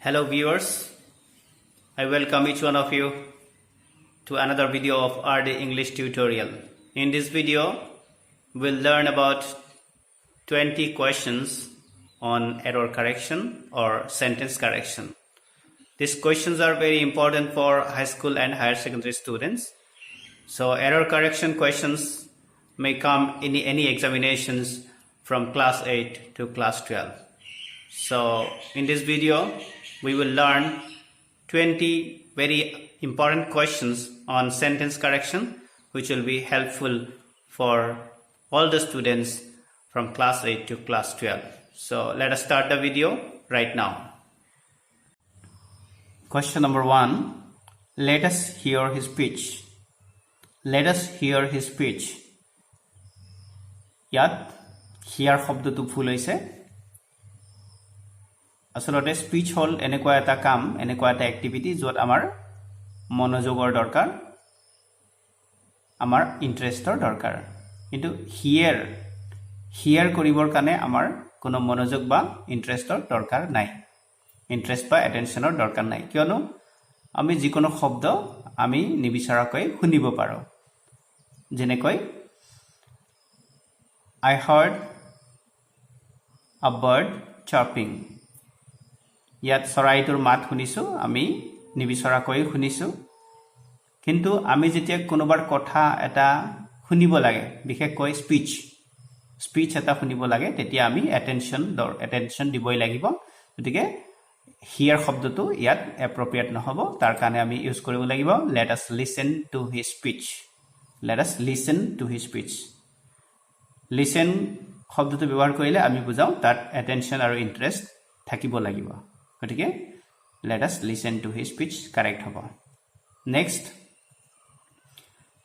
Hello viewers, I welcome each one of you to another video of RD English tutorial. In this video, we'll learn about 20 questions on error correction or sentence correction. These questions are very important for high school and higher secondary students. So error correction questions may come in any examinations from class 8 to class 12. So in this video, we will learn 20 very important questions on sentence correction, which will be helpful for all the students from class 8 to class 12. So let us start the video right now. Question number 1. Let us hear his speech. Let us hear his speech. ইয়াত hear শব্দটো ভুল হৈছে আসলতে speech হল এনেকুৱা এটা কাম এনেকুৱা এটা এক্টিভিটি যত আমাৰ মনোযোগৰ দৰকাৰ আমাৰ ইন্টাৰেষ্টৰ দৰকাৰ কিন্তু হিয়াৰ কৰিবৰ কাৰণে আমাৰ কোনো মনোযোগ বা ইন্টাৰেষ্টৰ দৰকাৰ নাই ইন্টাৰেষ্ট বা এটেনশনৰ দৰকাৰ নাই কিয়নো আমি যিকোনো শব্দ আমি নিবিচাৰাকৈ শুনিব পাৰো যেনেকৈ I heard a bird chirping. ইয়াত চৰাইটোৰ মাত শুনিছো আমি নিবিচৰাকৈ শুনিছো কিন্তু আমি যেতিয়া কোনোবাৰ কথা এটা শুনিব লাগে বিশেষকৈ স্পিচ এটা শুনিব লাগে তেতিয়া আমি এটেনশন দিবই লাগিব গতিকে হিয়াৰ শব্দটো ইয়াত এপ্ৰোপ্ৰিয়েট নহব তাৰ কাৰণে আমি ইউজ কৰিব লাগিব let us listen to his speech let us listen to his speech listen শব্দটো ব্যৱহাৰ কৰিলে আমি বুজাও তাত এটেনশন আৰু ইন্টাৰেষ্ট থাকিব লাগিব গতিকে let us listen to his speech correct হ'ব next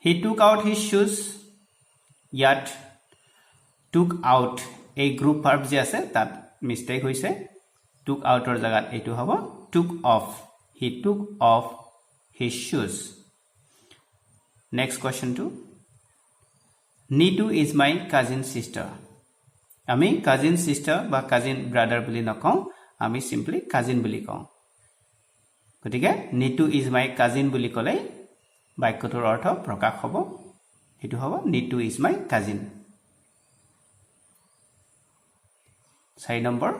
he took out his shoes yet took out a group verb যে আছে তাত mistake হৈছে took out or জাগাত এটো হ'ব took off he took off his shoes next question 2 Nitu is my cousin sister আমি cousin sister বা cousin brother বুলি নকওঁ আমি simply cousin বুলি কওঁ গতিকে Nitu is my cousin বুলি ক'লে বাক্যটোৰ অৰ্থ প্ৰকাশ হ'ব এটো হ'ব Nitu is my cousin 6 number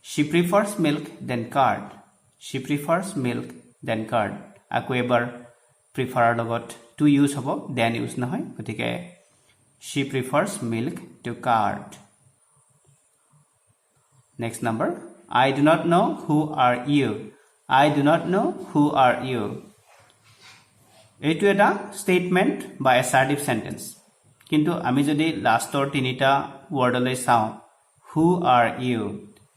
she prefers milk than curd she prefers milk than curd আকৌ এবাৰ prefer লগত to use হ'ব than use নহয় গতিকে she prefers milk to curd next number I do not know who are you I do not know who are you এটো এটা statement বা assertive sentence কিন্তু আমি যদি লাষ্টৰ তিনিটা ওয়াৰ্ডলৈ চাও who are you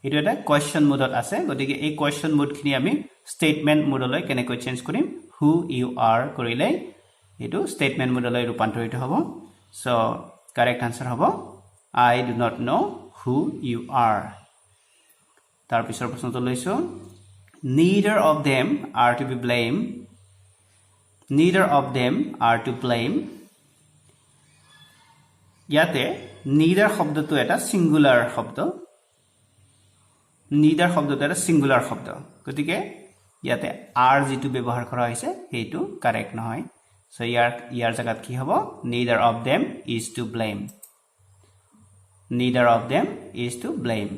এটো এটা question মোডত আছে গতিকে এই question মোড খিনি আমি statement মোডলৈ কেনেকৈ চেঞ্জ কৰিম who you are কৰিলে এটো statement মোডলৈ ৰূপান্তৰিত হ'ব so correct answer হ'ব I do not know who you are তাৰ পিছৰ প্ৰশ্নটো লৈছো neither of them are to be blamed neither of them are to blame ইয়াতে neither শব্দটো এটা সিঙ্গুলাৰ শব্দ neither শব্দটো এটা সিঙ্গুলাৰ শব্দ গতিকে ইয়াতে are যেটো ব্যৱহাৰ কৰা হৈছে হেতু কাৰেক্ট নহয় so ইয়াৰ জাগাত কি হ'ব neither of them is to blame neither of them is to blame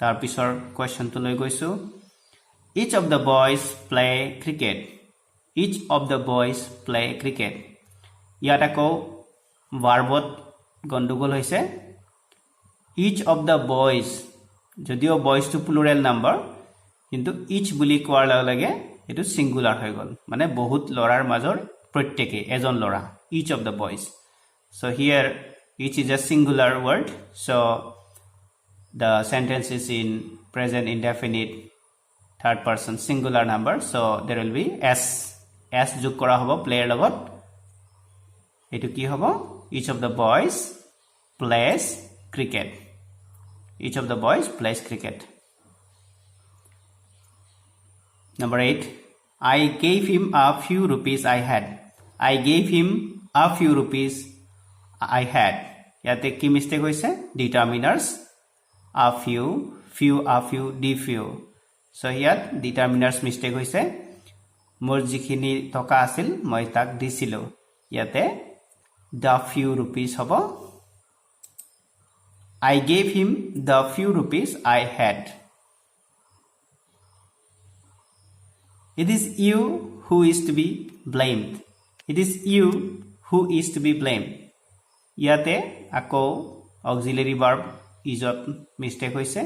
তাৰ পিছৰ কোৱেশ্চনটো লৈ গৈছো each of the boys play cricket each of the boys play cricket ইয়াত আকৌ ভাৰ্বত গণ্ডগোল হৈছে each of the boys যদিও boys to plural number কিন্তু each বুলি কোৱাৰ লগে লগে এটো সিঙ্গুলাৰ হৈ গল মানে বহুত লৰাৰ মাজৰ প্ৰত্যেকে এজন লৰা each of the boys so here each is a singular word so the sentence is in present indefinite third person singular number so there will be s যোগ কৰা হ'ব player লগত এটো কি হ'ব each of the boys plays cricket each of the boys plays cricket number 8 I gave him a few rupees I had I gave him a few rupees I had ইয়াতে কি mistake হৈছে determiners a few, the few. So ইয়াত determiners mistake হৈছে মোৰ যিখিনি টকা আছিল মই তাক দিছিলো ইয়াতে the few rupees হ'ব I gave him the few rupees I had. It is you who is to be blamed. It is you who is to be blamed. ইয়াতে আকৌ auxiliary verb isত mistake হৈছে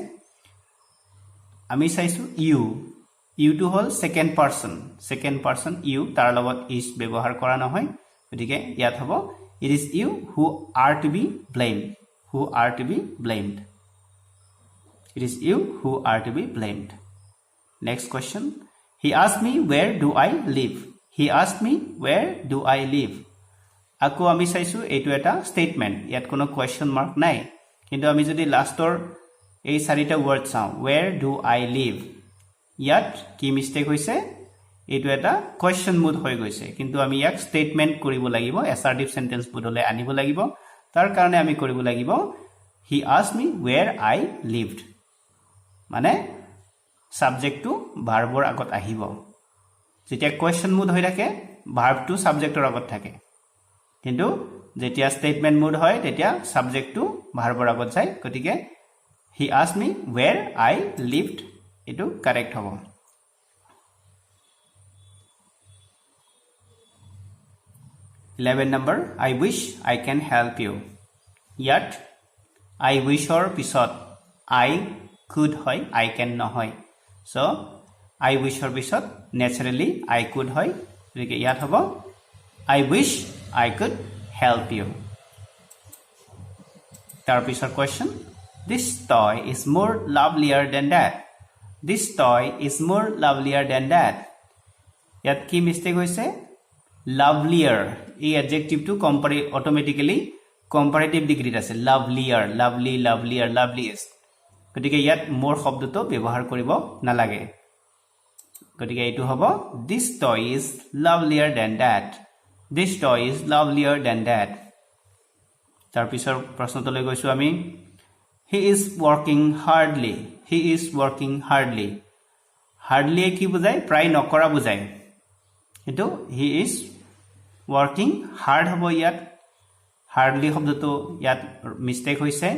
আমি চাইছো you to hall second person you তাৰ লগত is ব্যৱহাৰ কৰা নহয় গতিকে ইয়াত হ'ব it is you who are to be blamed. It is you who are to be blamed. Next question. He asked me where do I live. Ako ami saisu etu eta statement. Yat kono question mark nai. Kintu ami jodi lastor ei sarita word sao where do I live. Yat ki mistake hoise etu eta question mood hoi goise. Kintu ami yak statement koribo lagibo assertive sentence bodole anibo lagibo. Tar karone ami koribo lagibo he asked me where I lived. Mane subject to verb or agot ahibo. Jetia question mood hoi thake verb to subject or agot thake. Kintu jetia statement mood hoy tetia subject to verb or agot jai. Gotike he asked me where I lived. Etu correct hobo. Number 11 I wish I can help you. Yet I wish or pisot I could hoy I can no hoy. So I wish or pisot naturally I could hoy. Gotike yat hobo I wish I could help you. Tar pisor question this toy is more lovelier than that. This toy is more lovelier than that. Yat ki mistake hoise lovelier এই adjective to compare automatically comparative degree আছে lovelier loveliest গতিকে ইয়াত মোৰ শব্দটো ব্যৱহাৰ কৰিব নালাগে গতিকে এইটো হ'ব this toy is lovelier than that তাৰ পিছৰ প্ৰশ্নটো লৈ গৈছো আমি he is working hardly hardly কি বুজায় প্ৰায় নকৰা বুজায় কিন্তু he is working hard hobo yat hardly শব্দটো ইয়াত mistake hoise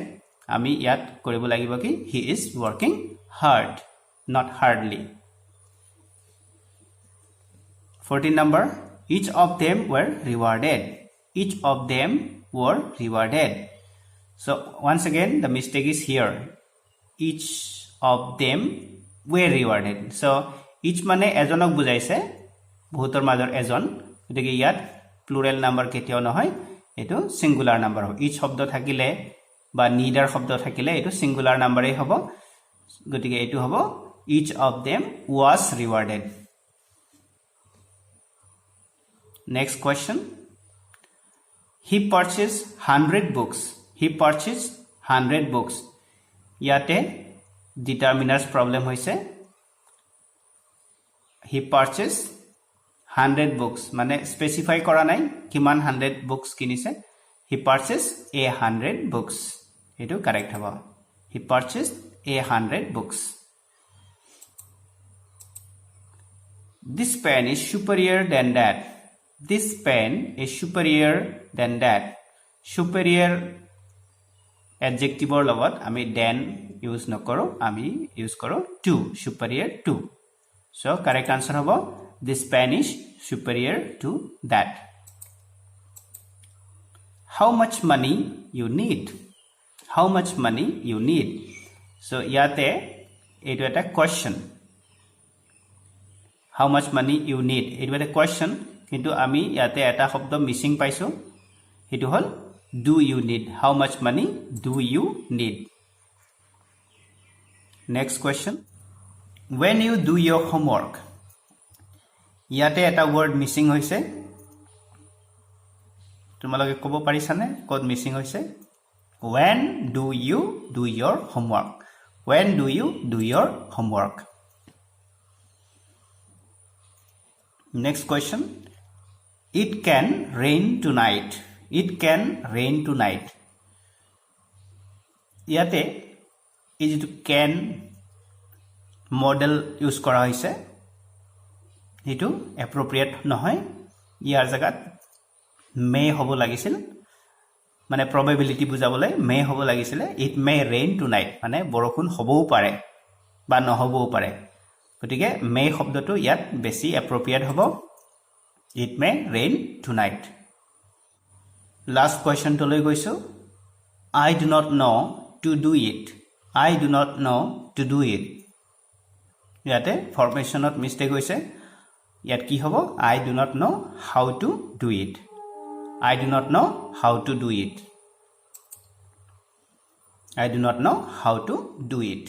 ami yat koribo lagibo ki he is working hard not hardly. 14 number each of them were rewarded. So once again the mistake is here each of them were rewarded. So each mane ejonok bujaise bohutor major ejon gotike yat plural number ketio nohoy etu singular number hob each শব্দ থাকিলে বা neither শব্দ থাকিলে etu singular number ei hobo gotike etu hobo each of them was rewarded. Next question he purchased 100 books yate determiners problem hoise he purchased 100 books মানে specify করা নাই কিমান 100 books কিনিছে he purchased 100 books এটো correct হ'ব he purchased 100 books. This pen is superior than that. Superior adjective or লগত আমি than use নকৰো আমি use কৰো to superior to. So correct answer হ'ব this pen is superior to that. How much money you need? So yate etu eta question. How much money you need? Etu eta question kintu ami yate eta shobdo missing paisu. Etu hol do you need? How much money do you need? Next question. When you do your homework. Yate eta word missing hoise. Tumaloge kobo parisane kod missing hoise. When do you do your homework? Next question. It can rain tonight. Yate is to can model use কৰা হৈছে এইটো এপ্ৰোপ্ৰিয়েট নহয় ইয়াৰ জায়গাত মে হ'ব লাগিছিল মানে probability বুজাবলৈ মে হ'ব লাগিছিল it may rain tonight মানে বৰষুণ হ'বও পাৰে বা নহ'বও পাৰে গতিকে মে শব্দটো ইয়াত বেছি এপ্ৰোপ্ৰিয়েট হ'ব it may rain tonight last question to লৈ গৈছো I do not know to do it I do not know to do it ইয়াতে ফৰ্মেশনত মিস্টেক হৈছে ইয়াত কি হ'ব I do not know how to do it I do not know how to do it I do not know how to do it